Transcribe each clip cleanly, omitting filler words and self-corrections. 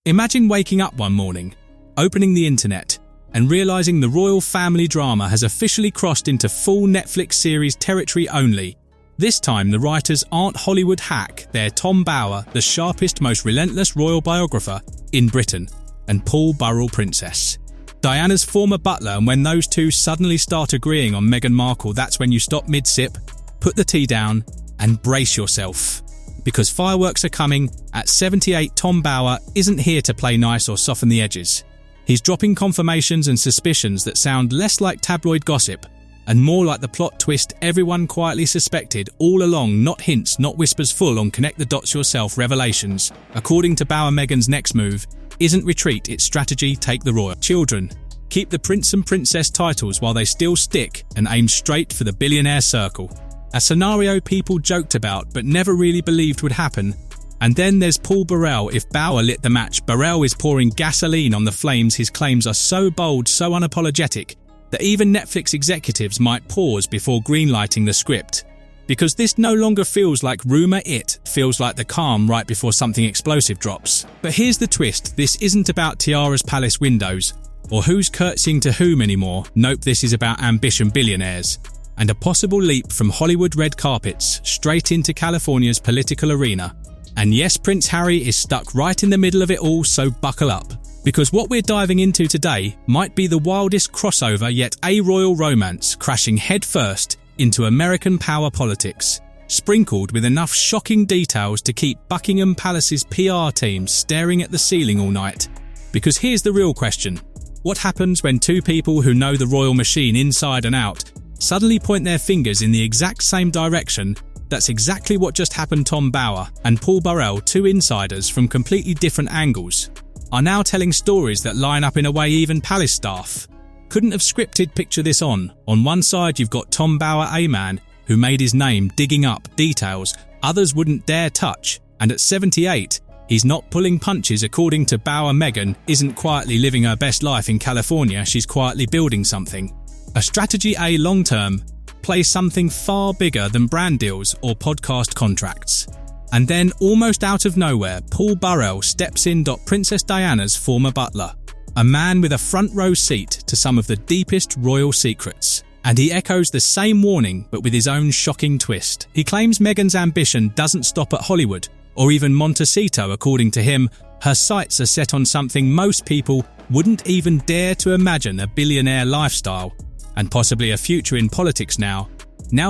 Imagine waking up one morning, opening the internet, and realizing the royal family drama has officially crossed into full Netflix series territory only. This time the writers aren't Hollywood hack, they're Tom Bower, the sharpest, most relentless royal biographer in Britain, and Paul Burrell Princess, Diana's former butler. And when those two suddenly start agreeing on Meghan Markle, that's when you stop mid-sip, put the tea down, and brace yourself. Because fireworks are coming. At 78, Tom Bower isn't here to play nice or soften the edges. He's dropping confirmations and suspicions that sound less like tabloid gossip and more like the plot twist everyone quietly suspected all along. Not hints, not whispers, full on connect the dots yourself revelations. According to Bower, Meghan's next move isn't retreat, it's strategy. Take the royal children. Keep the prince and princess titles while they still stick and aim straight for the billionaire circle. A scenario people joked about but never really believed would happen. And then there's Paul Burrell. If Bower lit the match, Burrell is pouring gasoline on the flames. His claims are so bold, so unapologetic, that even Netflix executives might pause before greenlighting the script. Because this no longer feels like rumour, it feels like the calm right before something explosive drops. But here's the twist, this isn't about tiaras, palace windows, or who's curtsying to whom anymore. Nope, this is about ambition, billionaires, and a possible leap from Hollywood red carpets straight into California's political arena. And yes, Prince Harry is stuck right in the middle of it all, so buckle up. Because what we're diving into today might be the wildest crossover yet, a royal romance crashing headfirst into American power politics, sprinkled with enough shocking details to keep Buckingham Palace's PR teams staring at the ceiling all night. Because here's the real question. What happens when two people who know the royal machine inside and out suddenly point their fingers in the exact same direction? That's exactly what just happened. Tom Bower and Paul Burrell, two insiders from completely different angles, are now telling stories that line up in a way even palace staff couldn't have scripted. Picture this on one side you've got Tom Bower, a man who made his name digging up details others wouldn't dare touch, and at 78, he's not pulling punches. According to Bower, Meghan isn't quietly living her best life in California, she's quietly building something. A strategy, a long-term play, something far bigger than brand deals or podcast contracts. And then, almost out of nowhere, Paul Burrell steps in. Princess Diana's former butler, a man with a front row seat to some of the deepest royal secrets. And he echoes the same warning, but with his own shocking twist. He claims Meghan's ambition doesn't stop at Hollywood or even Montecito. According to him, her sights are set on something most people wouldn't even dare to imagine: a billionaire lifestyle and possibly a future in politics. Now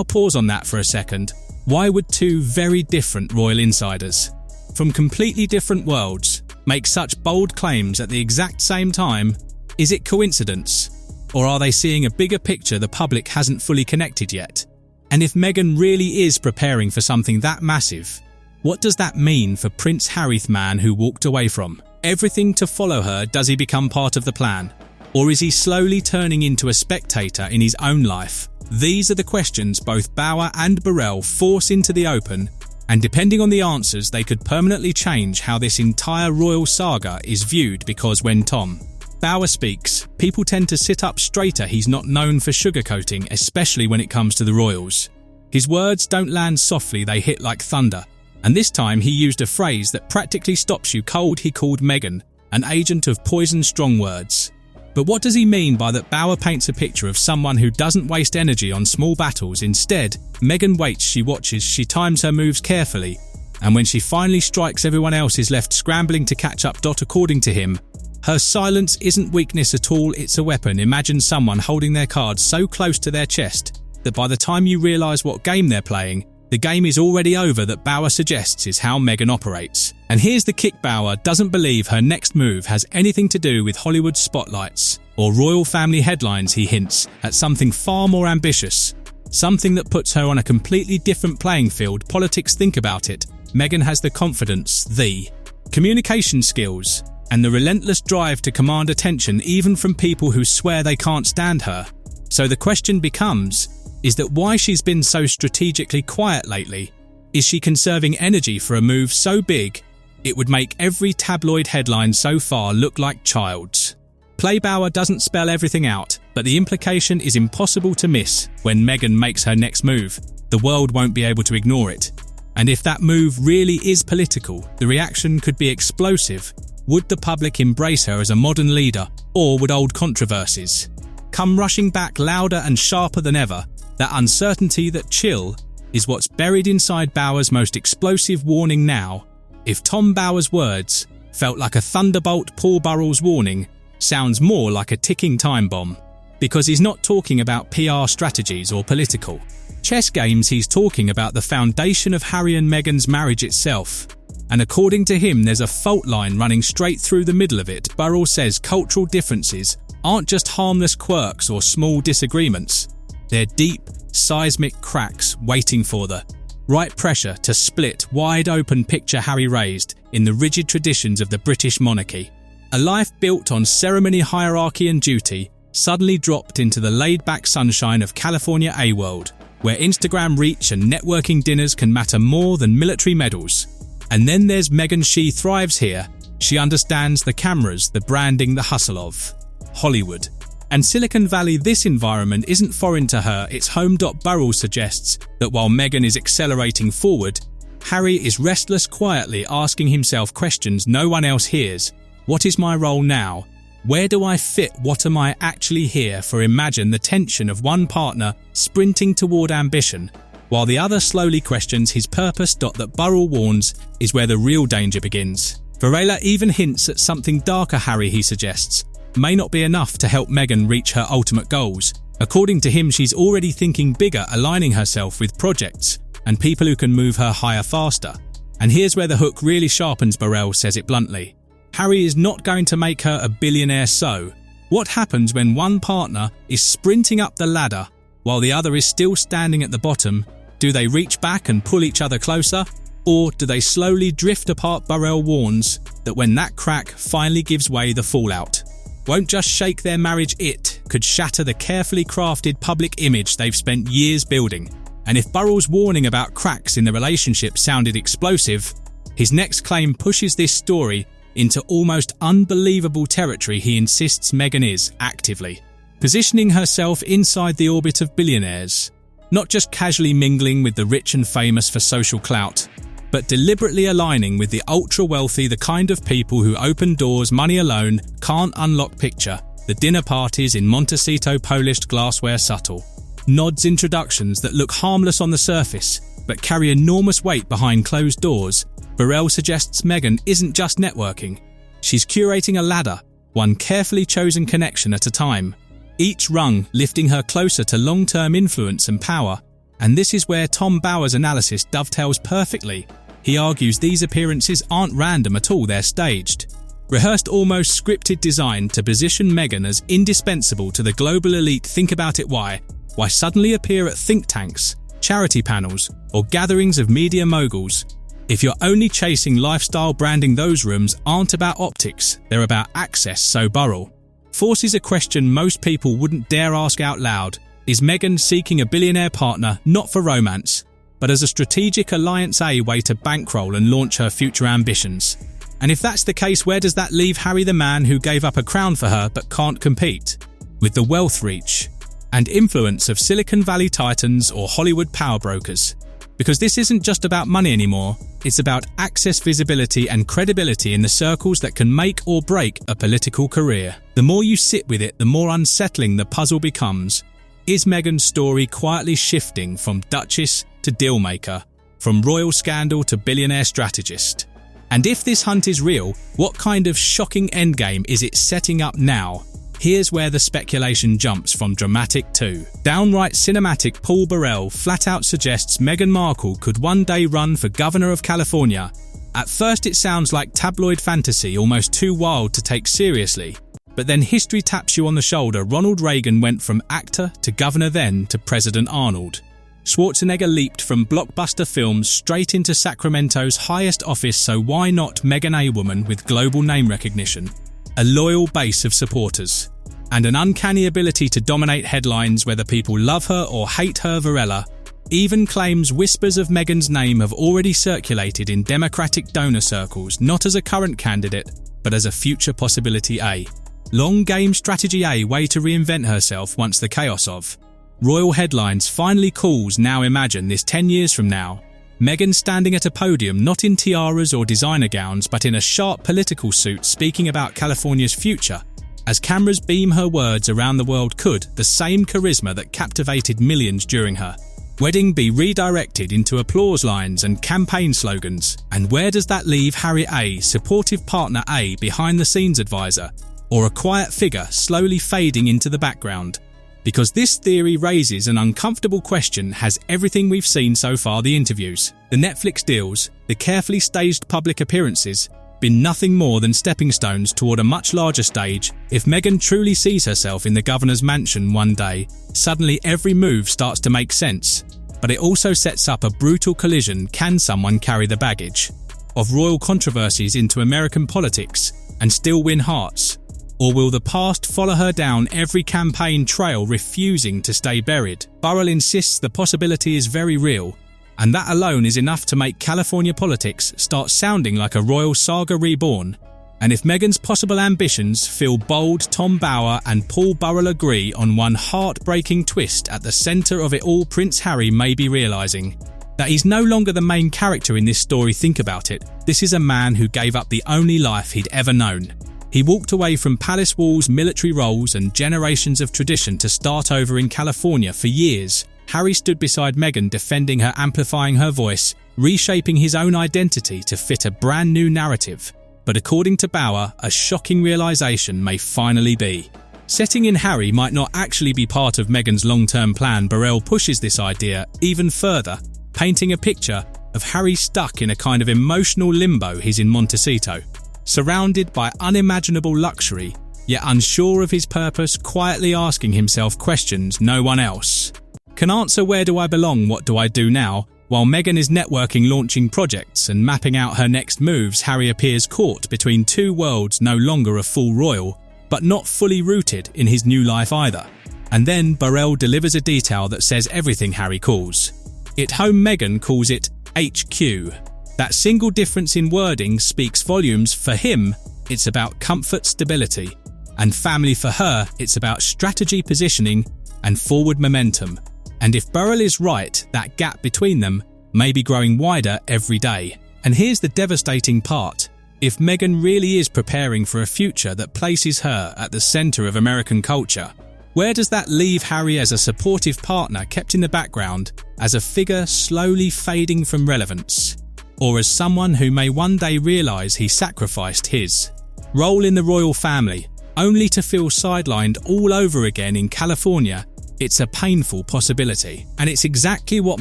pause on that for a second. Why would two very different royal insiders from completely different worlds make such bold claims at the exact same time? Is it coincidence? Or are they seeing a bigger picture the public hasn't fully connected yet? And if Meghan really is preparing for something that massive, what does that mean for Prince Harry, the man who walked away from everything to follow her? Does he become part of the plan? Or is he slowly turning into a spectator in his own life? These are the questions both Bower and Burrell force into the open, and depending on the answers, they could permanently change how this entire royal saga is viewed. Because when Tom Bower speaks, people tend to sit up straighter. He's not known for sugarcoating, especially when it comes to the royals. His words don't land softly, they hit like thunder. And this time he used a phrase that practically stops you cold. He called Meghan an agent of poison. Strong words. But what does he mean by that? Bower paints a picture of someone who doesn't waste energy on small battles. Instead, Meghan waits, she watches, she times her moves carefully, and when she finally strikes, everyone else is left scrambling to catch up. According to him, her silence isn't weakness at all, it's a weapon. Imagine someone holding their cards so close to their chest that by the time you realise what game they're playing, the game is already over. That, Bower suggests, is how Meghan operates. And here's the kick: Bower doesn't believe her next move has anything to do with Hollywood spotlights or royal family headlines. He hints at something far more ambitious, something that puts her on a completely different playing field. Politics, think about it. Meghan has the confidence, the communication skills, and the relentless drive to command attention even from people who swear they can't stand her. So the question becomes, is that why she's been so strategically quiet lately? Is she conserving energy for a move so big it would make every tabloid headline so far look like child's? Play. Bower doesn't spell everything out, but the implication is impossible to miss. When Meghan makes her next move, the world won't be able to ignore it. And if that move really is political, the reaction could be explosive. Would the public embrace her as a modern leader, or would old controversies come rushing back louder and sharper than ever? That uncertainty, that chill, is what's buried inside Bauer's most explosive warning now. If Tom Bauer's words felt like a thunderbolt, Paul Burrell's warning sounds more like a ticking time bomb. Because he's not talking about PR strategies or political chess games, he's talking about the foundation of Harry and Meghan's marriage itself. And according to him, there's a fault line running straight through the middle of it. Burrell says cultural differences aren't just harmless quirks or small disagreements. They're deep, seismic cracks waiting for the right pressure to split wide open picture Harry raised in the rigid traditions of the British monarchy. A life built on ceremony, hierarchy and duty suddenly dropped into the laid-back sunshine of California A-World, where Instagram reach and networking dinners can matter more than military medals. And then there's Meghan. She thrives here. She understands the cameras, the branding, the hustle of Hollywood. And Silicon Valley, this environment isn't foreign to her, it's home. Burrell suggests that while Meghan is accelerating forward, Harry is restless, quietly asking himself questions no one else hears. What is my role now? Where do I fit? What am I actually here for? Imagine the tension of one partner sprinting toward ambition, while the other slowly questions his purpose. That Burrell warns is where the real danger begins. Varela even hints at something darker. Harry, he suggests, may not be enough to help Meghan reach her ultimate goals. According to him, she's already thinking bigger, aligning herself with projects and people who can move her higher faster. And here's where the hook really sharpens. Burrell says it bluntly. Harry is not going to make her a billionaire. So, what happens when one partner is sprinting up the ladder while the other is still standing at the bottom? Do they reach back and pull each other closer? Or do they slowly drift apart? Burrell warns that when that crack finally gives way, the fallout won't just shake their marriage, it could shatter the carefully crafted public image they've spent years building. And if Burrell's warning about cracks in the relationship sounded explosive, his next claim pushes this story into almost unbelievable territory. He insists Meghan is actively positioning herself inside the orbit of billionaires, not just casually mingling with the rich and famous for social clout, but deliberately aligning with the ultra-wealthy, the kind of people who open doors money alone can't unlock. Picture the dinner parties in Montecito, polished glassware, subtle nods, introductions that look harmless on the surface but carry enormous weight behind closed doors. Burrell suggests Meghan isn't just networking. She's curating a ladder, one carefully chosen connection at a time, each rung lifting her closer to long-term influence and power. And this is where Tom Bauer's analysis dovetails perfectly. He argues these appearances aren't random at all, they're staged, rehearsed, almost scripted, designed to position Meghan as indispensable to the global elite. Think about it. Why suddenly appear at think tanks, charity panels, or gatherings of media moguls? If you're only chasing lifestyle branding, those rooms aren't about optics, they're about access. So Burrell forces a question most people wouldn't dare ask out loud. Is Meghan seeking a billionaire partner not for romance, but as a strategic alliance, a way to bankroll and launch her future ambitions? And if that's the case, where does that leave Harry, the man who gave up a crown for her but can't compete with the wealth, reach and influence of Silicon Valley titans or Hollywood power brokers? Because this isn't just about money anymore, it's about access, visibility and credibility in the circles that can make or break a political career. The more you sit with it, the more unsettling the puzzle becomes. Is Meghan's story quietly shifting from duchess to dealmaker, from royal scandal to billionaire strategist? And if this hunt is real, what kind of shocking endgame is it setting up now? Here's where the speculation jumps from dramatic to downright cinematic. Paul Burrell flat out suggests Meghan Markle could one day run for governor of California. At first it sounds like tabloid fantasy, almost too wild to take seriously. But then history taps you on the shoulder. Ronald Reagan went from actor to governor, then to President Arnold. Schwarzenegger leaped from blockbuster films straight into Sacramento's highest office, so why not Meghan, a woman with global name recognition, a loyal base of supporters, and an uncanny ability to dominate headlines whether people love her or hate her? Varela even claims whispers of Meghan's name have already circulated in Democratic donor circles, not as a current candidate, but as a future possibility. A long game strategy, a way to reinvent herself once the chaos of royal headlines finally cools. Now imagine this 10 years from now. Meghan standing at a podium not in tiaras or designer gowns but in a sharp political suit speaking about California's future. As cameras beam her words around the world, could the same charisma that captivated millions during her wedding be redirected into applause lines and campaign slogans? And where does that leave Harry A, supportive partner A, behind-the-scenes advisor, or a quiet figure slowly fading into the background? Because this theory raises an uncomfortable question: has everything we've seen so far, the interviews, the Netflix deals, the carefully staged public appearances, been nothing more than stepping stones toward a much larger stage? If Meghan truly sees herself in the governor's mansion one day, suddenly every move starts to make sense. But it also sets up a brutal collision. Can someone carry the baggage of royal controversies into American politics and still win hearts? Or will the past follow her down every campaign trail, refusing to stay buried? Burrell insists the possibility is very real, and that alone is enough to make California politics start sounding like a royal saga reborn. And if Meghan's possible ambitions feel bold, Tom Bower and Paul Burrell agree on one heartbreaking twist at the centre of it all. Prince Harry may be realising that he's no longer the main character in this story. Think about it. This is a man who gave up the only life he'd ever known. He walked away from palace walls, military roles and generations of tradition to start over in California. For years, Harry stood beside Meghan, defending her, amplifying her voice, reshaping his own identity to fit a brand new narrative. But according to Bower, a shocking realisation may finally be setting in. Harry might not actually be part of Meghan's long-term plan. Burrell pushes this idea even further, painting a picture of Harry stuck in a kind of emotional limbo. He's in Montecito, surrounded by unimaginable luxury, yet unsure of his purpose, quietly asking himself questions no one else can answer. Where do I belong? What do I do now? While Meghan is networking, launching projects and mapping out her next moves, Harry appears caught between two worlds, no longer a full royal, but not fully rooted in his new life either. And then Burrell delivers a detail that says everything. Harry calls it home, Meghan calls it HQ. That single difference in wording speaks volumes. For him, it's about comfort, stability, and family. For her, it's about strategy, positioning, and forward momentum. And if Burrell is right, that gap between them may be growing wider every day. And here's the devastating part: if Meghan really is preparing for a future that places her at the centre of American culture, where does that leave Harry as a supportive partner kept in the background, as a figure slowly fading from relevance? Or as someone who may one day realise he sacrificed his role in the royal family, only to feel sidelined all over again in California? It's a painful possibility, and it's exactly what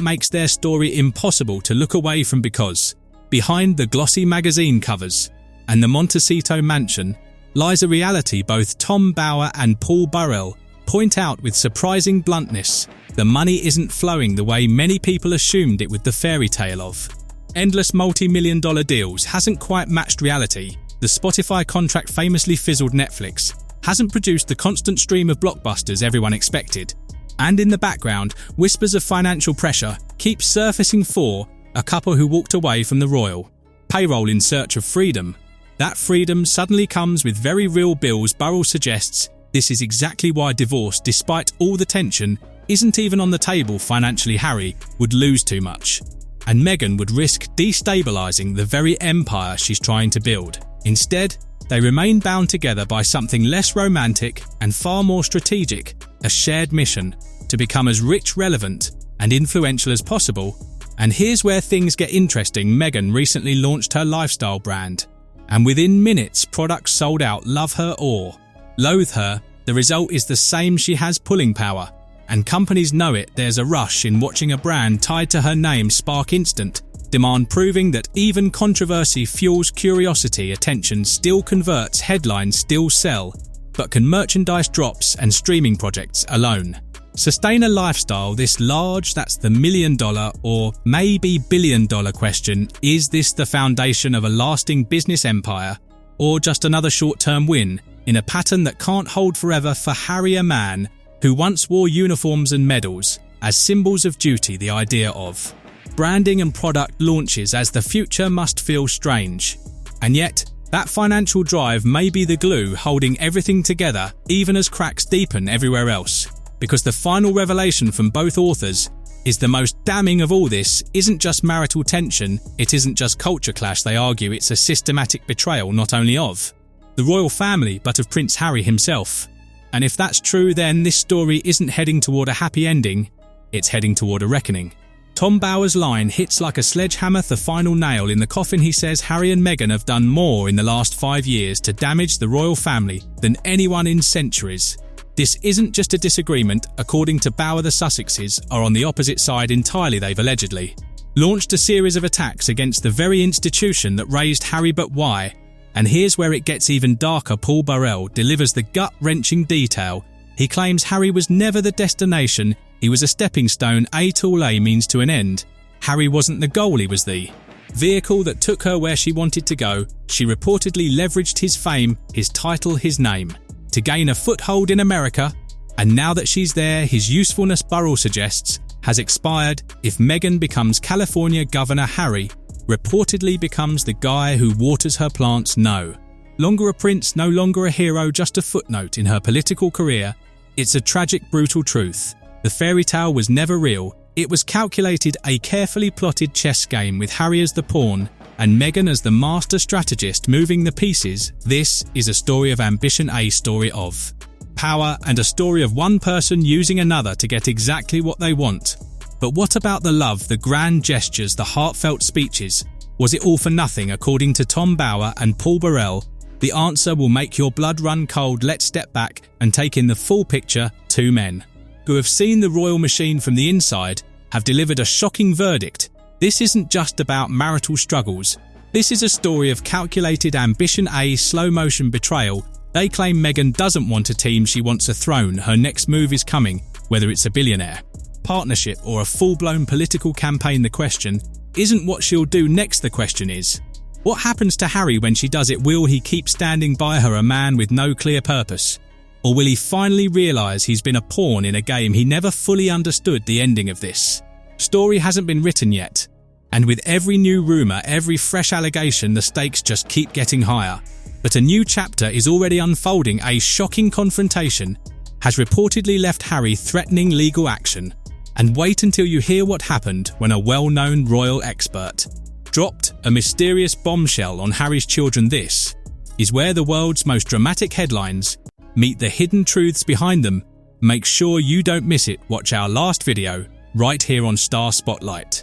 makes their story impossible to look away from, because behind the glossy magazine covers and the Montecito mansion lies a reality both Tom Bower and Paul Burrell point out with surprising bluntness. The money isn't flowing the way many people assumed it would. The fairy tale of endless multi-million-dollar deals hasn't quite matched reality. The Spotify contract famously fizzled. Netflix hasn't produced the constant stream of blockbusters everyone expected. And in the background, whispers of financial pressure keep surfacing for a couple who walked away from the royal payroll in search of freedom. That freedom suddenly comes with very real bills. Burrell suggests this is exactly why divorce, despite all the tension, isn't even on the table. Financially, Harry would lose too much, and Meghan would risk destabilising the very empire she's trying to build. Instead, they remain bound together by something less romantic and far more strategic: a shared mission to become as rich, relevant, and influential as possible. And here's where things get interesting. Meghan recently launched her lifestyle brand, and within minutes, products sold out. Love her or loathe her, the result is the same. She has pulling power, and companies know it. There's a rush in watching a brand tied to her name spark instant demand, proving that even controversy fuels curiosity. Attention still converts, headlines still sell, but can merchandise drops and streaming projects alone sustain a lifestyle this large? That's the million-dollar or maybe billion-dollar question. Is this the foundation of a lasting business empire, or just another short-term win in a pattern that can't hold forever? For Harry, a man who once wore uniforms and medals as symbols of duty, the idea of branding and product launches as the future must feel strange. And yet, that financial drive may be the glue holding everything together, even as cracks deepen everywhere else. Because the final revelation from both authors is the most damning of all. This isn't just marital tension, it isn't just culture clash. They argue it's a systematic betrayal not only of the royal family but of Prince Harry himself. And if that's true, then this story isn't heading toward a happy ending, it's heading toward a reckoning. Tom Bower's line hits like a sledgehammer, the final nail in the coffin. He says Harry and Meghan have done more in the last 5 years to damage the royal family than anyone in centuries. This isn't just a disagreement. According to Bower, the Sussexes are on the opposite side entirely. They've allegedly launched a series of attacks against the very institution that raised Harry. But why? And here's where it gets even darker. Paul Burrell delivers the gut-wrenching detail. He claims Harry was never the destination, he was a stepping stone. A tool A means to an end. Harry wasn't the goal, he was the vehicle that took her where she wanted to go. She reportedly leveraged his fame, his title, his name, to gain a foothold in America, and now that she's there, his usefulness, Burrell suggests, has expired. If Meghan becomes California Governor, Harry reportedly becomes the guy who waters her plants. No longer a prince, no longer a hero, just a footnote in her political career. It's a tragic, brutal truth. The fairy tale was never real. It was calculated, a carefully plotted chess game with Harry as the pawn and Meghan as the master strategist moving the pieces. This is a story of ambition, a story of power, and a story of one person using another to get exactly what they want. But what about the love, the grand gestures, the heartfelt speeches? Was it all for nothing? According to Tom Bower and Paul Burrell, the answer will make your blood run cold. Let's step back and take in the full picture. Two men who have seen the royal machine from the inside have delivered a shocking verdict. This isn't just about marital struggles. This is a story of calculated ambition, a slow-motion betrayal. They claim Meghan doesn't want a team, she wants a throne. Her next move is coming, whether it's a billionaire partnership or a full-blown political campaign. The question isn't what she'll do next, the question is, what happens to Harry when she does it? Will he keep standing by her, a man with no clear purpose? Or will he finally realise he's been a pawn in a game he never fully understood? The ending of this story hasn't been written yet, and with every new rumour, every fresh allegation, the stakes just keep getting higher. But a new chapter is already unfolding. A shocking confrontation has reportedly left Harry threatening legal action. And wait until you hear what happened when a well-known royal expert dropped a mysterious bombshell on Harry's children. This is where the world's most dramatic headlines meet the hidden truths behind them. Make sure you don't miss it. Watch our last video right here on Star Spotlight.